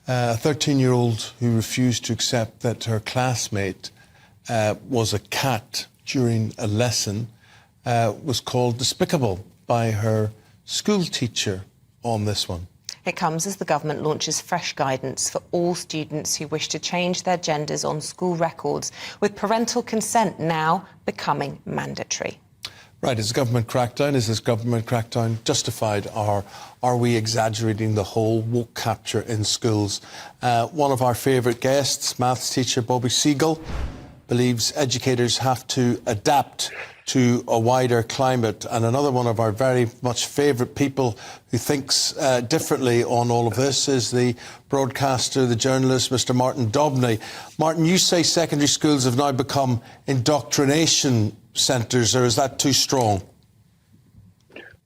A 13-year-old who refused to accept that her classmate was a cat during a lesson was called despicable by her school teacher on this one. It comes as the government launches fresh guidance for all students who wish to change their genders on school records, with parental consent now becoming mandatory. Right, is the government crackdown? Is this government crackdown justified, or are we exaggerating the whole woke capture in schools? One of our favourite guests, maths teacher Bobby Seagull, believes educators have to adapt to a wider climate. And another one of our very much favourite people who thinks differently on all of this is the broadcaster, the journalist, Mr. Martin Daubney. Martin, you say secondary schools have now become indoctrination centres, or is that too strong?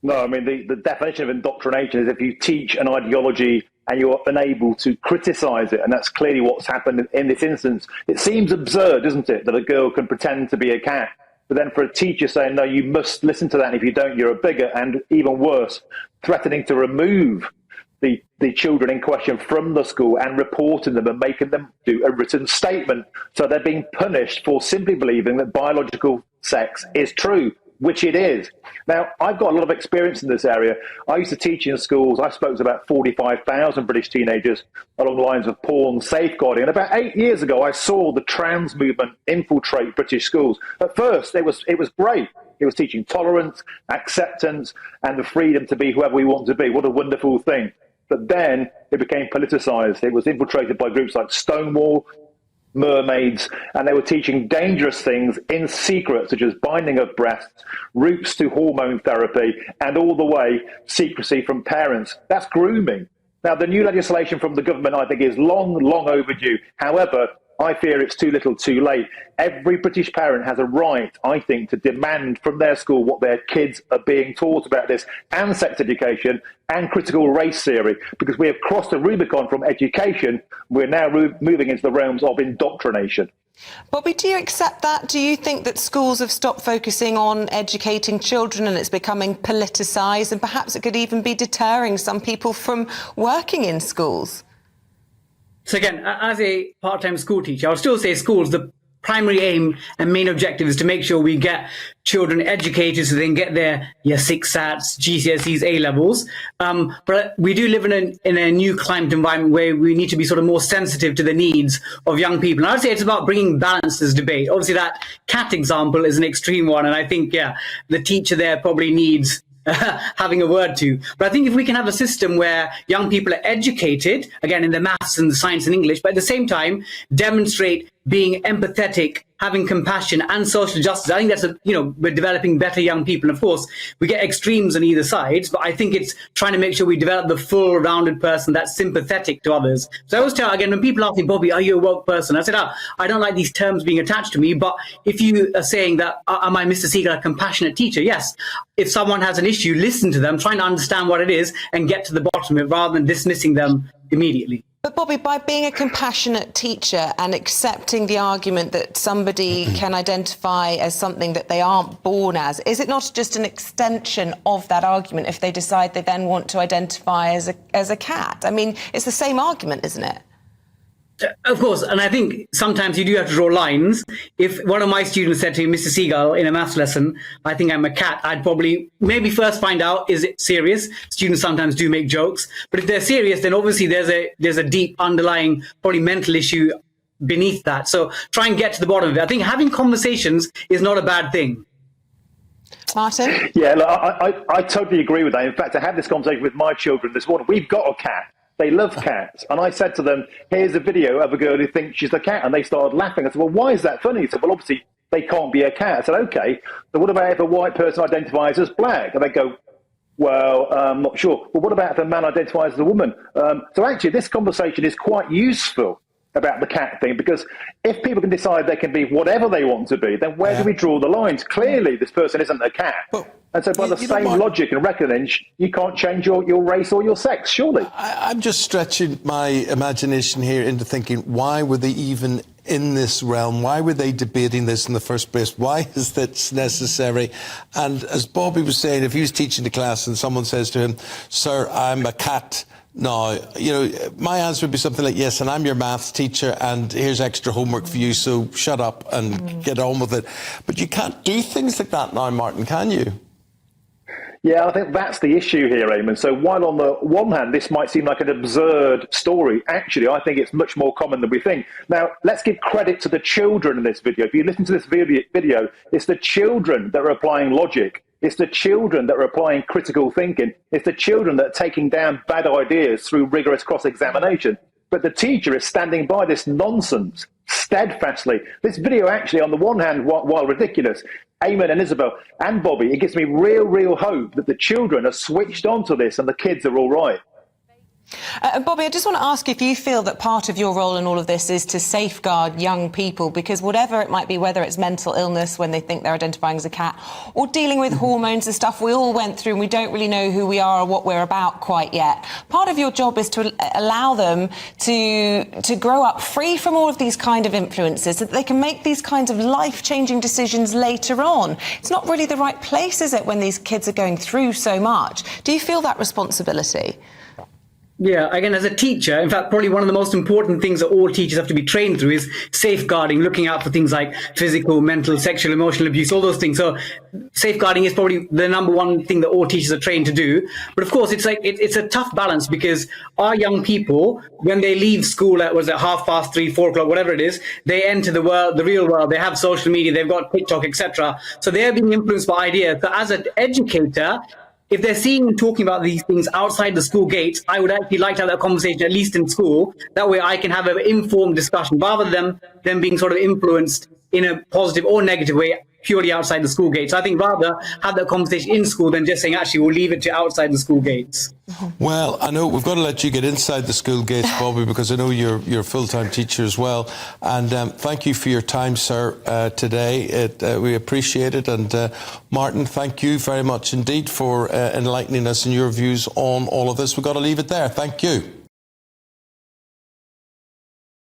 No, I mean, the definition of indoctrination is if you teach an ideology and you're unable to criticise it, and that's clearly what's happened in this instance. It seems absurd, doesn't it, that a girl can pretend to be a cat, but then for a teacher saying, no, you must listen to that, and if you don't, you're a bigot, and even worse, threatening to remove the children in question from the school and reporting them and making them do a written statement. So they're being punished for simply believing that biological sex is true, which it is. Now, I've got a lot of experience in this area. I used to teach in schools. I spoke to about 45,000 British teenagers along the lines of porn safeguarding. And about 8 years ago, I saw the trans movement infiltrate British schools. At first, it was great. It was teaching tolerance, acceptance, and the freedom to be whoever we want to be. What a wonderful thing. But then it became politicized. It was infiltrated by groups like Stonewall, mermaids, and they were teaching dangerous things in secret, such as binding of breasts, routes to hormone therapy, and all the way secrecy from parents. That's grooming. Now, the new legislation from the government, I think, is long overdue. However, I fear it's too little too late. Every British parent has a right, I think, to demand from their school what their kids are being taught about this, and sex education and critical race theory, because we have crossed the Rubicon from education. We're now moving into the realms of indoctrination. Bobby, do you accept that? Do you think that schools have stopped focusing on educating children and it's becoming politicised, and perhaps it could even be deterring some people from working in schools? So again, as a part-time school teacher, I would still say schools, the primary aim and main objective is to make sure we get children educated so they can get their year 6 SATs, GCSEs, A-levels. But we do live in a new climate environment where we need to be sort of more sensitive to the needs of young people. And I would say it's about bringing balance to this debate. Obviously, that cat example is an extreme one. And I think, the teacher there probably needs having a word to. But I think if we can have a system where young people are educated, again, in the maths and the science and English, but at the same time demonstrate being empathetic, having compassion and social justice, I think that's we're developing better young people. And of course, we get extremes on either side, but I think it's trying to make sure we develop the full rounded person that's sympathetic to others. So I always tell, again, when people ask me, Bobby, are you a woke person? I said, I don't like these terms being attached to me, but if you are saying that, am I, Mr. Seagull, a compassionate teacher? Yes. If someone has an issue, listen to them, trying to understand what it is and get to the bottom of it rather than dismissing them immediately. But Bobby, by being a compassionate teacher and accepting the argument that somebody can identify as something that they aren't born as, is it not just an extension of that argument if they decide they then want to identify as a cat? I mean, it's the same argument, isn't it? Of course, and I think sometimes you do have to draw lines. If one of my students said to me, Mr. Seagull, in a maths lesson, I think I'm a cat, I'd probably maybe first find out, is it serious? Students sometimes do make jokes, but if they're serious, then obviously there's a deep underlying, probably mental issue beneath that. So try and get to the bottom of it. I think having conversations is not a bad thing. Martin? Yeah, look, I totally agree with that. In fact, I had this conversation with my children this morning. We've got a cat. They love cats. And I said to them, here's a video of a girl who thinks she's a cat. And they started laughing. I said, well, why is that funny? He said, well, obviously, they can't be a cat. I said, OK, but what about if a white person identifies as black? And they go, well, I'm not sure. But what about if a man identifies as a woman? So actually, this conversation is quite useful about the cat thing, because if people can decide they can be whatever they want to be, then where do we draw the lines? Clearly, this person isn't a cat. And so by the same logic and reckoning, you can't change your race or your sex, surely. I'm just stretching my imagination here into thinking, why were they even in this realm? Why were they debating this in the first place? Why is this necessary? And as Bobby was saying, if he was teaching the class and someone says to him, sir, I'm a cat, No, you know, my answer would be something like, yes, and I'm your maths teacher, and here's extra homework for you, so shut up and get on with it. But you can't do things like that now, Martin, can you? Yeah, I think that's the issue here, Eamon. So while on the one hand, this might seem like an absurd story, actually, I think it's much more common than we think. Now, let's give credit to the children in this video. If you listen to this video, it's the children that are applying logic. It's the children that are applying critical thinking. It's the children that are taking down bad ideas through rigorous cross-examination. But the teacher is standing by this nonsense steadfastly. This video actually, on the one hand, while ridiculous, Eamon and Isabel and Bobby, it gives me real hope that the children are switched on to this and the kids are all right. Bobby, I just want to ask if you feel that part of your role in all of this is to safeguard young people, because whatever it might be, whether it's mental illness when they think they're identifying as a cat, or dealing with hormones and stuff we all went through and we don't really know who we are or what we're about quite yet. Part of your job is to allow them to grow up free from all of these kind of influences, so that they can make these kinds of life-changing decisions later on. It's not really the right place, is it, when these kids are going through so much? Do you feel that responsibility? Yeah, again, as a teacher, in fact, probably one of the most important things that all teachers have to be trained through is safeguarding, looking out for things like physical, mental, sexual, emotional abuse, all those things. So safeguarding is probably the number one thing that all teachers are trained to do. But of course, it's a tough balance, because our young people, when they leave school at 3:30, 4 o'clock, whatever it is, they enter the world, the real world. They have social media, they've got TikTok, etc. So they are being influenced by ideas. So as an educator, if they're seeing and talking about these things outside the school gates, I would actually like to have that conversation, at least in school. That way I can have an informed discussion, rather than them being sort of influenced in a positive or negative way purely outside the school gates. I think rather have that conversation in school than just saying, actually, we'll leave it to outside the school gates. Well, I know we've got to let you get inside the school gates, Bobby, because I know you're a full-time teacher as well. And thank you for your time, sir, today. We appreciate it. And Martin, thank you very much indeed for enlightening us in your views on all of this. We've got to leave it there. Thank you.